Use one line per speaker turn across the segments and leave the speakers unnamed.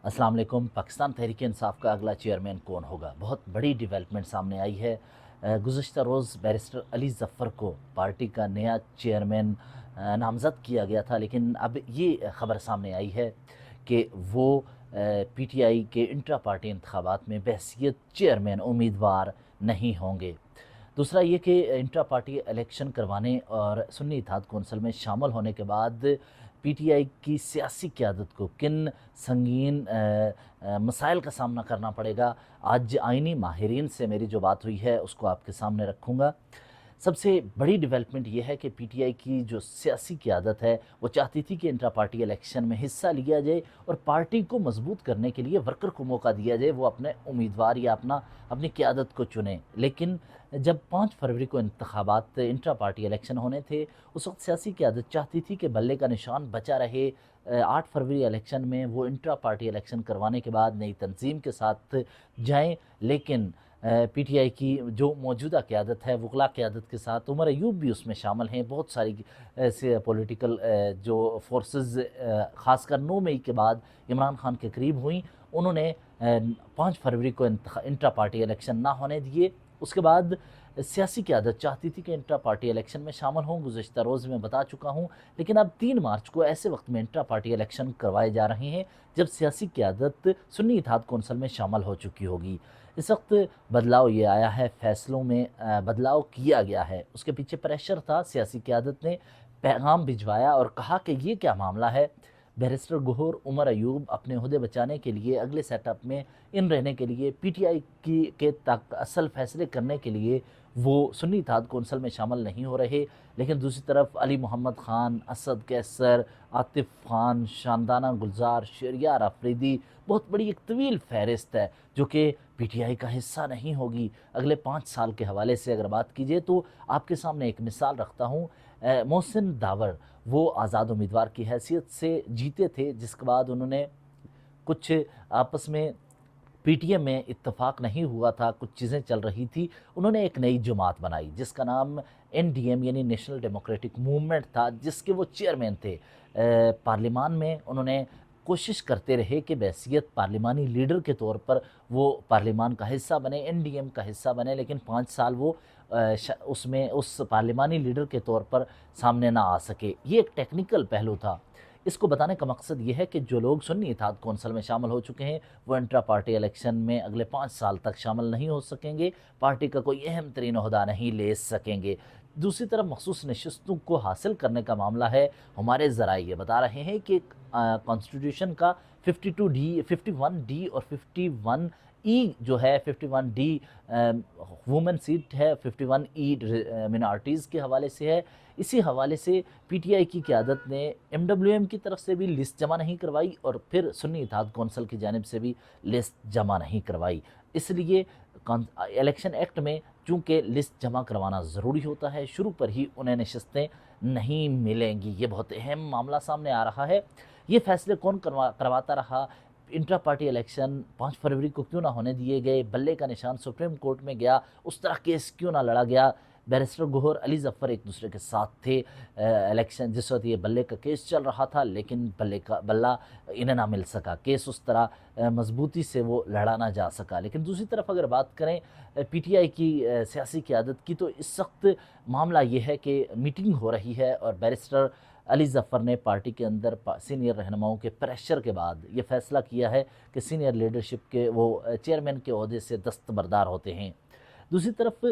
अस्सलाम वालेकुम। पाकिस्तान तहरीक इंसाफ का अगला चेयरमैन कौन होगा? बहुत बड़ी डेवलपमेंट सामने आई है। गुज़श्ता रोज़ बैरिस्टर अली ज़फ़र को पार्टी का नया चेयरमैन नामज़द किया गया था, लेकिन अब ये ख़बर सामने आई है कि वो पीटीआई के इंट्रा पार्टी इंतखाबात में बहैसियत चेयरमैन उम्मीदवार नहीं होंगे। दूसरा ये कि इंट्रा पार्टी इलेक्शन करवाने और सुन्नी इत्तेहाद कौंसिल में शामिल होने के बाद पीटीआई की सियासी क़यादत को किन संगीन मसाइल का सामना करना पड़ेगा, आज आइनी माहिरीन से मेरी जो बात हुई है उसको आपके सामने रखूँगा। सबसे बड़ी डेवलपमेंट ये है कि पीटीआई की जो सियासी क़यादत है वो चाहती थी कि इंट्रा पार्टी इलेक्शन में हिस्सा लिया जाए और पार्टी को मजबूत करने के लिए वर्कर को मौका दिया जाए, वो अपने उम्मीदवार या अपनी क़यादत को चुने। लेकिन जब 5 फरवरी को इंतखाबात इंट्रा पार्टी इलेक्शन होने थे, उस वक्त सियासी क़यादत चाहती थी कि बल्ले का निशान बचा रहे। 8 फरवरी इलेक्शन में वो इंट्रा पार्टी इलेक्शन करवाने के बाद नई तंजीम के साथ जाएँ, लेकिन पीटीआई की जो मौजूदा क़यादत है, वकला क़यादत के साथ उमर अयूब भी उसमें शामिल हैं। बहुत सारी ऐसे पॉलिटिकल जो फोर्सेस ख़ासकर 9 मई के बाद इमरान खान के करीब हुई, उन्होंने 5 फरवरी को इंट्रा पार्टी इलेक्शन ना होने दिए। उसके बाद सियासी क़यादत चाहती थी कि इंट्रा पार्टी इलेक्शन में शामिल हों, गुज़श्ता रोज़ में बता चुका हूँ। लेकिन अब 3 मार्च को ऐसे वक्त में इंट्रा पार्टी इलेक्शन करवाए जा रहे हैं जब सियासी क़यादत सुन्नी इत्तेहाद कौंसिल में शामिल हो चुकी होगी। इस वक्त बदलाव ये आया है, फ़ैसलों में बदलाव किया गया है। उसके पीछे प्रेशर था, सियासी क़यादत ने पैगाम भिजवाया और कहा कि ये क्या मामला है। बैरिस्टर गौहर उमर अयूब अपने ओहदे बचाने के लिए, अगले सेटअप में इन रहने के लिए, पीटीआई की के तक असल फैसले करने के लिए वो सुन्नी इत्तेहाद कौंसिल में शामिल नहीं हो रहे। लेकिन दूसरी तरफ अली मोहम्मद ख़ान, असद कैसर, आतिफ़ ख़ान, शानदाना गुलज़ार, शहरयार आफरीदी, बहुत बड़ी एक तवील फ़हरिस्त है जो कि पीटीआई का हिस्सा नहीं होगी। अगले 5 साल के हवाले से अगर बात कीजिए तो आपके सामने एक मिसाल रखता हूँ। मोहसिन दावर वो आज़ाद उम्मीदवार की हैसियत से जीते थे, जिसके बाद उन्होंने कुछ आपस में पीटीएम में इत्तेफाक नहीं हुआ था, कुछ चीज़ें चल रही थी। उन्होंने एक नई जमात बनाई जिसका नाम एनडीएम यानी नेशनल डेमोक्रेटिक मूवमेंट था, जिसके वो चेयरमैन थे। पार्लियामान में उन्होंने कोशिश करते रहे कि बहैसियत पार्लिमानी लीडर के तौर पर वो पार्लियामान का हिस्सा बने, एनडीएम का हिस्सा बने, लेकिन 5 साल वो उसमें उस पार्लिमानी लीडर के तौर पर सामने ना आ सके। ये एक टेक्निकल पहलू था। इसको बताने का मकसद ये है कि जो लोग सुन्नी इत्तेहाद कौंसिल में शामिल हो चुके हैं वो इंट्रा पार्टी इलेक्शन में अगले 5 साल तक शामिल नहीं हो सकेंगे, पार्टी का कोई अहम तरीन ओहदा नहीं ले सकेंगे। दूसरी तरफ मखसूस नशस्तों को हासिल करने का मामला है। हमारे ज़राए ये बता रहे हैं कि कॉन्स्टिट्यूशन का 52 डी 51 डी और 51 ई जो है, 51 डी वुमेन सीट है, 51 ई मिनॉरिटीज़ के हवाले से है। इसी हवाले से पीटीआई की क़यादत ने एमडब्ल्यूएम की तरफ से भी लिस्ट जमा नहीं करवाई और फिर सुन्नी इत्तेहाद कौंसिल की जानिब से भी लिस्ट जमा नहीं करवाई। इसलिए इलेक्शन एक्ट में चूँकि लिस्ट जमा करवाना ज़रूरी होता है, शुरू पर ही उन्हें नशस्तें नहीं मिलेंगी। ये बहुत अहम मामला सामने आ रहा है। ये फ़ैसले कौन करवाता रहा? इंट्रा पार्टी इलेक्शन 5 फरवरी को क्यों ना होने दिए गए? बल्ले का निशान सुप्रीम कोर्ट में गया, उस तरह केस क्यों ना लड़ा गया? बैरिस्टर गौहर, अली ज़फ़र एक दूसरे के साथ थे इलेक्शन जिस वक्त ये बल्ले का केस चल रहा था, लेकिन बल्ला इन्हें ना मिल सका, केस उस तरह मजबूती से वो लड़ा ना जा सका। लेकिन दूसरी तरफ अगर बात करें पीटीआई की सियासी क़यादत की, तो इस वक्त मामला ये है कि मीटिंग हो रही है और बैरिस्टर अली ज़फ़र ने पार्टी के अंदर सीनियर रहनुमाओं के प्रेशर के बाद ये फ़ैसला किया है कि सीनियर लीडरशिप के वो चेयरमैन के ओहदे से दस्तबरदार होते हैं। दूसरी तरफ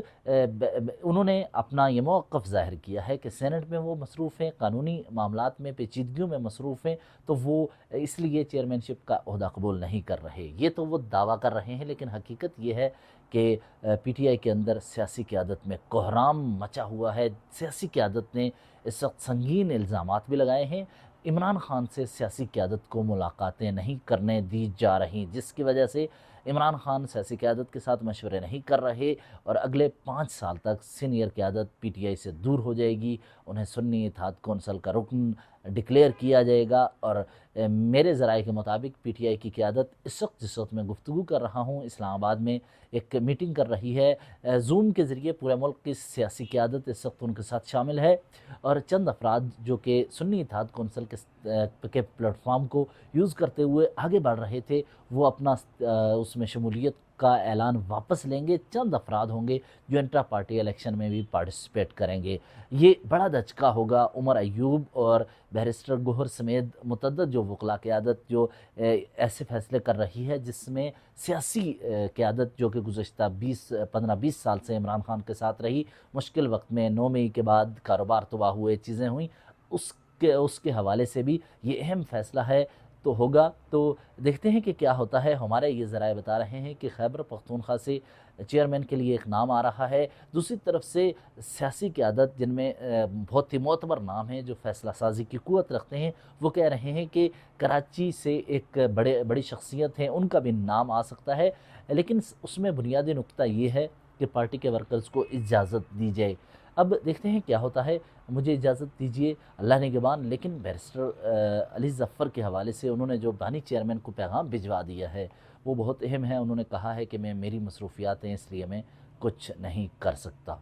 उन्होंने अपना ये मौक़िफ़ ज़ाहिर किया है कि सेनेट में वो मसरूफ़ हैं, कानूनी मामलात में पेचीदगियों में मसरूफ़ हैं, तो वो इसलिए चेयरमैनशिप का ओहदा कबूल नहीं कर रहे। ये तो वो दावा कर रहे हैं, लेकिन हकीकत ये है कि पीटीआई के अंदर सियासी क़यादत में कोहराम मचा हुआ है। सियासी क़यादत ने इस वक्त संगीन इल्ज़ामात भी लगाए हैं। इमरान खान से सियासी क़यादत को मुलाकातें नहीं करने दी जा रहीं, जिसकी वजह से इमरान खान सियासी क़यादत के साथ मशवरे नहीं कर रहे और अगले 5 साल तक सीनियर क़यादत पीटीआई से दूर हो जाएगी। उन्हें सुन्नी इत्तेहाद कौंसिल का रुकन ڈکلیئر کیا جائے گا۔ اور میرے ذرائع کے مطابق پی ٹی آئی کی قیادت اس وقت جس وقت میں گفتگو کر رہا ہوں اسلام آباد میں ایک میٹنگ کر رہی ہے زوم کے ذریعے، پورے ملک کی سیاسی قیادت اس وقت ان کے ساتھ شامل ہے، اور چند افراد جو کہ سنی اتحاد کونسل کے پلیٹ فارم کو یوز کرتے ہوئے آگے بڑھ رہے تھے، وہ اپنا اس میں شمولیت کا اعلان واپس لیں گے۔ چند افراد ہوں گے جو انٹرا پارٹی الیکشن میں بھی پارٹیسپیٹ کریں گے۔ یہ بڑا دھچکا ہوگا عمر ایوب اور بیرسٹر گوہر سمیت متعدد جو وکلاء قیادت جو ایسے فیصلے کر رہی ہے جس میں سیاسی قیادت جو کہ گزشتہ 15-20 سال سے عمران خان کے ساتھ رہی، مشکل وقت میں 9 مئی کے بعد کاروبار تباہ ہوئے، چیزیں ہوئیں، اس کے حوالے سے بھی یہ اہم فیصلہ ہے تو ہوگا۔ تو دیکھتے ہیں کہ کیا ہوتا ہے۔ ہمارے یہ ذرائع بتا رہے ہیں کہ خیبر پختونخوا سے چیئرمین کے لیے ایک نام آ رہا ہے، دوسری طرف سے سیاسی قیادت جن میں بہت ہی معتبر نام ہیں جو فیصلہ سازی کی قوت رکھتے ہیں، وہ کہہ رہے ہیں کہ کراچی سے ایک بڑی شخصیت ہیں، ان کا بھی نام آ سکتا ہے، لیکن اس میں بنیادی نقطہ یہ ہے کہ پارٹی کے ورکرز کو اجازت دی جائے۔ اب دیکھتے ہیں کیا ہوتا ہے۔ مجھے اجازت دیجیے، اللہ نگہبان۔ لیکن بیرسٹر علی ظفر کے حوالے سے انہوں نے جو بانی چیئرمین کو پیغام بھجوا دیا ہے وہ بہت اہم ہے۔ انہوں نے کہا ہے کہ میری مصروفیات ہیں، اس لیے میں کچھ نہیں کر سکتا۔